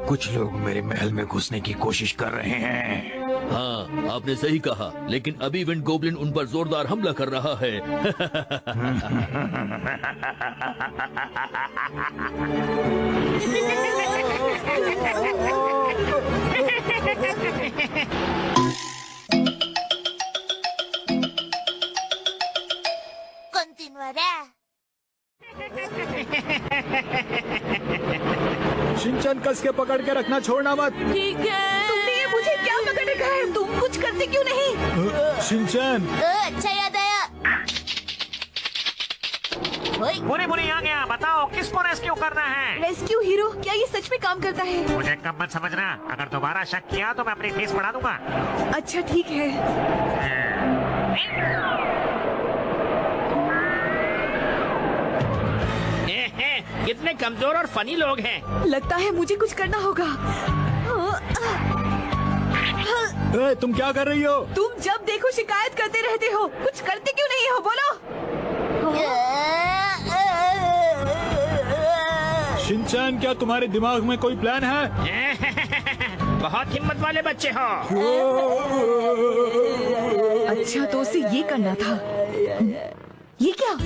कुछ लोग मेरे महल में घुसने की कोशिश कर रहे हैं। हाँ, आपने सही कहा, लेकिन अभी विंड गोब्लिन उन पर जोरदार हमला कर रहा है। Continuará. शिनचैन कस के पकड़ के रखना, छोड़ना मत। ठीक है। तुमने ये मुझे क्या पकड़ रखा है? तुम कुछ करते क्यों नहीं? शिनचैन, अच्छा याद आया। ओए, बुरी बुरी आ गया। बताओ किसको रेस्क्यू करना है? रेस्क्यू हीरो, क्या ये सच में काम करता है? मुझे कम मत समझना। अगर दोबारा शक किया तो मैं अपनी फीस बढ़ा दूंगा। अच्छा ठीक है। कितने कमजोर और फनी लोग हैं। लगता है मुझे कुछ करना होगा। ए, तुम क्या कर रही हो? तुम जब देखो शिकायत करते रहते हो, कुछ करते क्यों नहीं हो? बोलो। शिनचैन, क्या तुम्हारे दिमाग में कोई प्लान है? बहुत हिम्मत वाले बच्चे हो। अच्छा तो उसे ये करना था। ये क्या?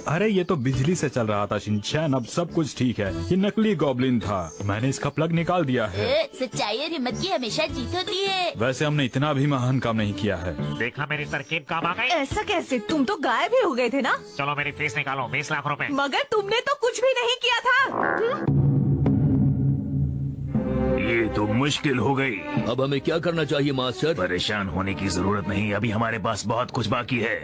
अरे ये तो बिजली से चल रहा था शिनचैन, अब सब कुछ ठीक है। ये नकली गॉब्लिन था, मैंने इसका प्लग निकाल दिया है। सच्चाई और हिम्मत की हमेशा जीत होती है। वैसे हमने इतना भी महान काम नहीं किया है। देखा मेरी तरकीब काम आ गई। ऐसा कैसे? तुम तो गायब ही हो गए थे ना? चलो मेरी फीस निकालो, 20 लाख रुपए। मगर तुमने तो कुछ भी नहीं किया था। ये तो मुश्किल हो गई। अब हमें क्या करना चाहिए मास्टर? परेशान होने की जरूरत नहीं, अभी हमारे पास बहुत कुछ बाकी है।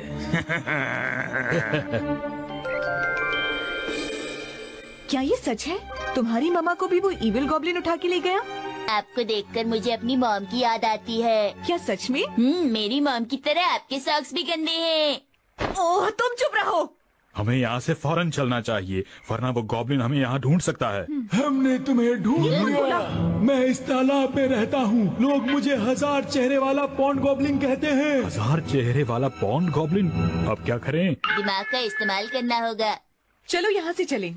क्या ये सच है? तुम्हारी मम्मा को भी वो इविल गॉब्लिन उठा के ले गया? आपको देखकर मुझे अपनी मॉम की याद आती है। क्या सच में? मेरी मॉम की तरह आपके सॉक्स भी गंदे हैं। ओह, तुम चुप रहो। हमें यहाँ से फौरन चलना चाहिए, वरना वो गॉब्लिन हमें यहाँ ढूंढ सकता है। हमने तुम्हें ढूंढ लिया। मैं इस तालाब में रहता हूँ। लोग मुझे 1000 चेहरे वाला पॉन्ड गॉब्लिन कहते हैं। 1000 चेहरे वाला पॉन्ड गॉब्लिन? अब क्या करें? दिमाग का इस्तेमाल करना होगा। चलो यहाँ से चलें।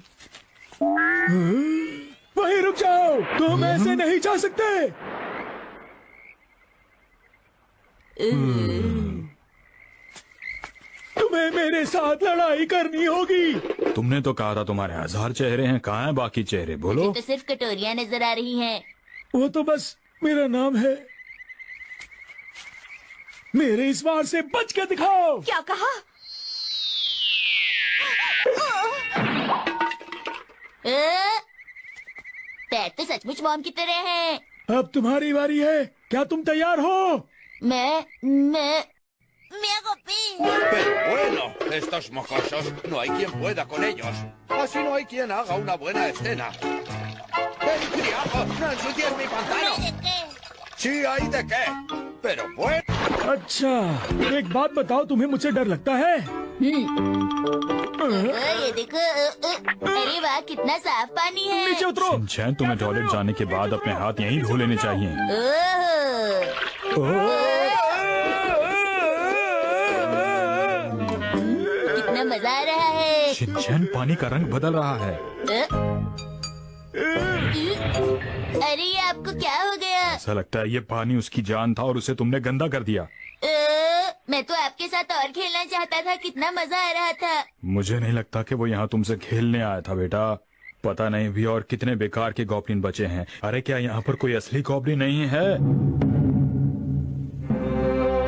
वहीं रुक जाओ, तुम ऐसे नहीं जा सकते। तुम्हें मेरे साथ लड़ाई करनी होगी। तुमने तो कहा था तुम्हारे 1000 चेहरे हैं, कहाँ हैं बाकी चेहरे? बोलो। मुझे तो सिर्फ कटोरियाँ नजर आ रही हैं। वो तो बस मेरा नाम है। मेरे इस वार से बच के दिखाओ। क्या कहा? पैर तो सचमुच मॉम की तरह हैं। अब तुम्हारी बारी है, क्या तुम तैयार हो? मैं me hago pi. Pero bueno, estos mocosos, no hay quien pueda con ellos. Así no hay quien haga una buena escena. ¡Ven, criajo! ¡No ensucies mi pantano! ¿De qué? Sí, hay de qué. Pero bueno. अच्छा, एक बात बताओ, तुम्हें मुझसे डर लगता है? ये देखो। अरे वाह, कितना साफ पानी है। नीचे उतरो। शिनचैन, तुम्हें टॉयलेट जाने के बाद अपने हाथ यहीं धो लेने चाहिए। कितना मजा आ रहा है। शिनचैन, पानी का रंग बदल रहा है। अरे ये आपको क्या हो गया? ऐसा लगता है ये पानी उसकी जान था और उसे तुमने गंदा कर दिया। मैं तो आपके साथ और खेलना चाहता था, कितना मजा आ रहा था। मुझे नहीं लगता कि वो यहाँ तुमसे खेलने आया था बेटा। पता नहीं भी और कितने बेकार के गॉब्लिन बचे हैं। अरे क्या यहाँ पर कोई असली गॉब्लिन नहीं है?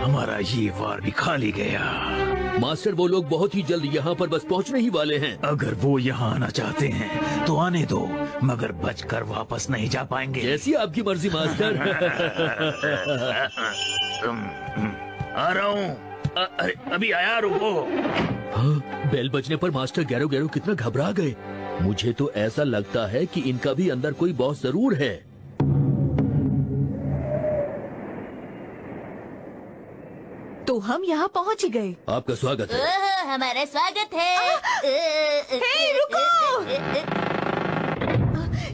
हमारा ये वार भी खाली गया। मास्टर, वो लोग बहुत ही जल्द यहाँ पर बस पहुँचने ही वाले हैं। अगर वो यहाँ आना चाहते हैं तो आने दो, मगर बचकर वापस नहीं जा पाएंगे। जैसी आपकी मर्जी मास्टर। आ रहा हूँ। अरे अभी आया, रुको। हाँ, बेल बजने पर मास्टर गैरो गैरो कितना घबरा गए। मुझे तो ऐसा लगता है कि इनका भी अंदर कोई बॉस जरूर है। तो हम यहाँ पहुँच गए। आपका स्वागत है। हमारा स्वागत है। हे, रुको।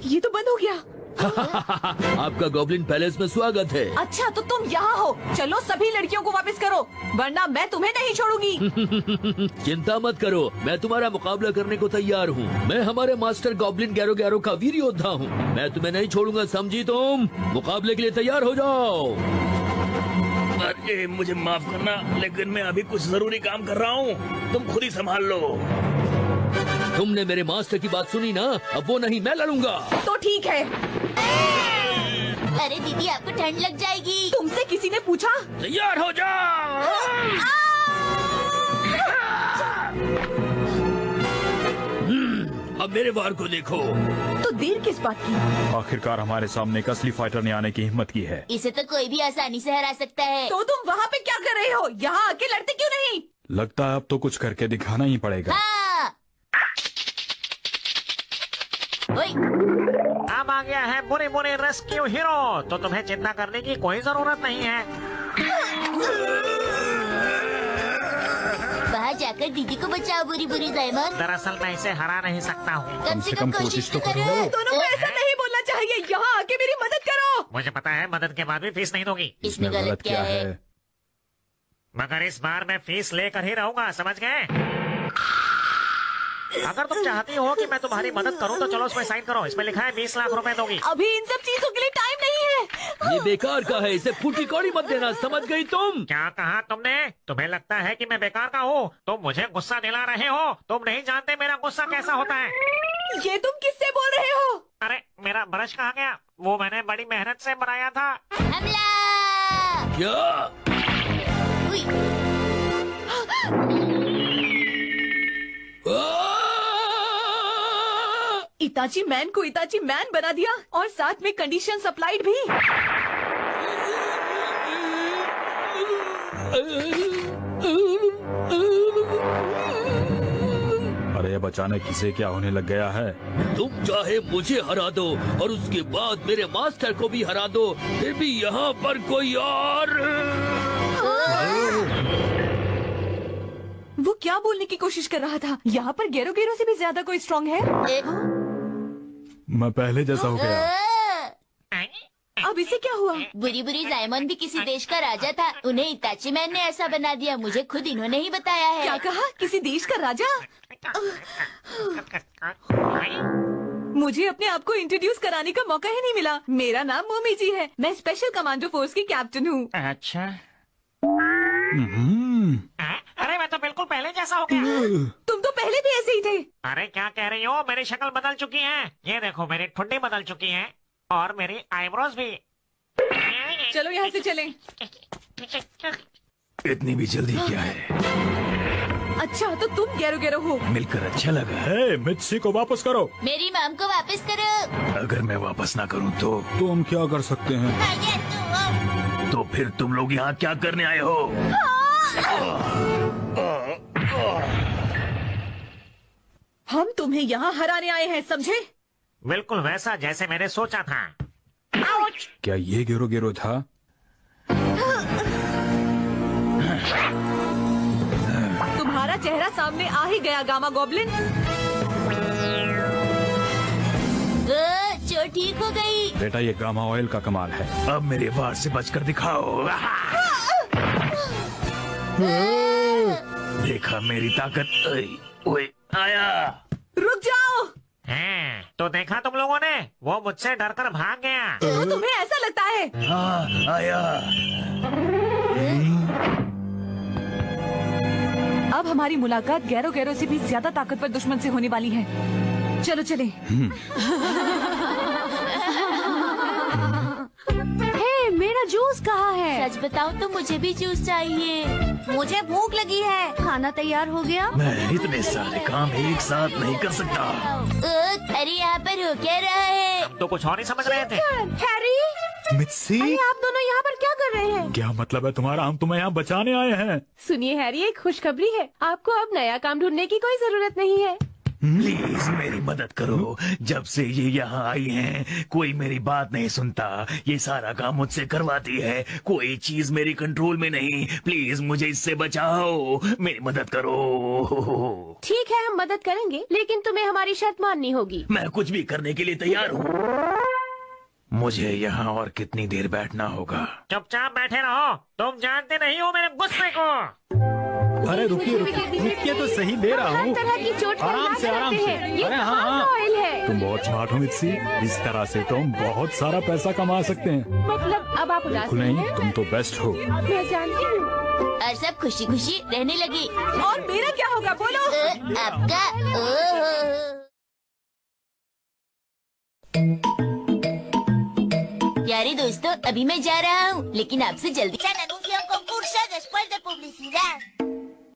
ये तो बंद हो गया। आपका गॉब्लिन पैलेस में स्वागत है। अच्छा तो तुम यहाँ हो, चलो सभी लड़कियों को वापस करो, वरना मैं तुम्हें नहीं छोड़ूंगी। चिंता मत करो, मैं तुम्हारा मुकाबला करने को तैयार हूँ। मैं हमारे मास्टर गॉब्लिन गैरो गैरो का वीर योद्धा हूँ। मैं तुम्हें नहीं छोड़ूंगा, समझी तुम? मुकाबले के लिए तैयार हो जाओ। अरे मुझे माफ करना, लेकिन मैं अभी कुछ जरूरी काम कर रहा हूँ, तुम खुद ही संभाल लो। तुमने मेरे मास्टर की बात सुनी ना, अब वो नहीं, मैं लड़ूंगा। तो ठीक है। अरे दीदी आपको ठंड लग जाएगी। तुमसे किसी ने पूछा? तैयार हो जाओ। अब मेरे वार को देखो। तो देर किस बात की? आखिरकार हमारे सामने एक असली फाइटर ने आने की हिम्मत की है। इसे तो कोई भी आसानी से हरा सकता है। तो तुम वहाँ पे क्या कर रहे हो? यहाँ आके लड़ते क्यों नहीं? लगता है अब तो कुछ करके दिखाना ही पड़ेगा। हाँ। ओए, अब आ गया है बुरे बुरे रेस्क्यू हीरो, तो तुम्हें चिंता करने की कोई जरूरत नहीं है। बाहर जाकर दीदी को बचाओ बुरी बुरी जायमन। दरअसल मैं इसे हरा नहीं सकता हूँ। कम से कम कोशिश तो करो। दोनों को ऐसा नहीं बोलना चाहिए, यहाँ आके मेरी मदद करो। मुझे पता है मदद के बाद भी फीस नहीं दोगी, इसमें गलत क्या है? मगर इस बार मैं फीस लेकर ही रहूंगा, समझ गए? अगर तुम चाहती हो कि मैं तुम्हारी मदद करूं तो चलो उसमें साइन करो। इसमें लिखा है 20 लाख रुपए दोगी। अभी इन सब चीजों के लिए टाइम नहीं है। ये बेकार का है, इसे फूटी कौड़ी मत देना, समझ गई तुम? क्या कहा तुमने? तुम्हें लगता है कि मैं बेकार का हूँ? तुम मुझे गुस्सा दिला रहे हो। तुम नहीं जानते मेरा गुस्सा कैसा होता है। ये तुम किससे बोल रहे हो? अरे मेरा ब्रश कहाँ गया? वो मैंने बड़ी मेहनत से बनाया था। हमला! क्या? उई, इताची मैन को इताची मैन बना दिया और साथ में कंडीशन सप्लाइड भी। अरे अब अचानक किसे क्या होने लग गया है? तुम चाहे मुझे हरा दो और उसके बाद मेरे मास्टर को भी हरा दो, फिर भी यहाँ पर कोई और। वो क्या बोलने की कोशिश कर रहा था? यहाँ पर गेरो गेरो से भी ज्यादा कोई स्ट्रांग है? मैं पहले जैसा हो गया। अब इसे क्या हुआ? बुरी बुरी जायमन भी किसी देश का राजा था, उन्हें इताची मैन ने ऐसा बना दिया। मुझे खुद इन्होंने ही बताया है। क्या कहा? किसी देश का राजा? मुझे अपने आप को इंट्रोड्यूस कराने का मौका ही नहीं मिला। मेरा नाम मोमी जी है, मैं स्पेशल कमांडो फोर्स की कैप्टन हूँ। अच्छा। अरे मैं तो बिल्कुल पहले जैसा हो गया। तुम तो पहले भी ऐसे ही थे। अरे क्या कह रही हो? मेरी शक्ल बदल चुकी है। ये देखो मेरी ठुड्डी बदल चुकी है और मेरी आईब्रोज भी। चलो यहाँ से चलें। इतनी भी जल्दी क्या है? अच्छा तो तुम गेरो गेरो हो। मिलकर अच्छा लगा। हे, मित्सी को वापस करो। मेरी माम को वापस करो। अगर मैं वापस ना करूं तो हम क्या कर सकते हैं? तो फिर तुम लोग यहाँ क्या करने आए हो? हम तुम्हें यहाँ हराने आए हैं, समझे? बिल्कुल वैसा जैसे मैंने सोचा था। क्या ये गेरो गेरो था? तुम्हारा चेहरा सामने आ ही गया गामा गॉब्लिन। चोट ठीक हो गई। बेटा ये गामा ऑयल का कमाल है। अब मेरे वार से बचकर दिखाओ। देखा मेरी ताकत? ओए आया। रुक जाओ। हैं, तो देखा तुम लोगों ने? वो मुझसे डरकर भाग गया। तो तुम्हें ऐसा लगता है? हाँ आया। अब हमारी मुलाकात गैरो गैरो से भी ज्यादा ताकतवर दुश्मन से होने वाली है। चलो चले। हे, मेरा जूस कहाँ है? सच बताऊं तो मुझे भी जूस चाहिए। मुझे भूख लगी है। खाना तैयार हो गया? मैं इतने सारे काम एक साथ नहीं कर सकता। अरे यहाँ पर हो क्या रहा है? हम तो कुछ और ही समझ रहे थे। हैरी, मित्सी, आप दोनों यहाँ पर क्या कर रहे हैं? क्या मतलब है तुम्हारा? हम तुम्हें यहाँ बचाने आए हैं। सुनिए हैरी, एक खुशखबरी है। आपको अब नया काम ढूंढने की कोई जरूरत नहीं है। प्लीज मेरी मदद करो। जब से ये यहाँ आई हैं, कोई मेरी बात नहीं सुनता। ये सारा काम मुझसे करवाती है। कोई चीज मेरी कंट्रोल में नहीं। प्लीज मुझे इससे बचाओ। मेरी मदद करो। ठीक है, हम मदद करेंगे, लेकिन तुम्हें हमारी शर्त माननी होगी। मैं कुछ भी करने के लिए तैयार हूँ। मुझे यहाँ और कितनी देर बैठना होगा? चुपचाप बैठे रहो, तुम जानते नहीं हो मेरे गुस्से को। अरे रुकिए तो सही, दे रहा हूँ। आराम से आराम से। अरे हाँ, तुम बहुत स्मार्ट हो मित्सी, इस तरह से तुम बहुत सारा पैसा कमा सकते हैं। मतलब अब आप उदास नहीं, तुम तो बेस्ट हो। मैं जानती हूँ। और सब खुशी खुशी रहने लगी। और मेरा क्या होगा बोलो? आपका प्यारे दोस्तों, अभी मैं जा रहा हूँ, लेकिन आपसे जल्दी। Anuncio un concurso después de publicidad.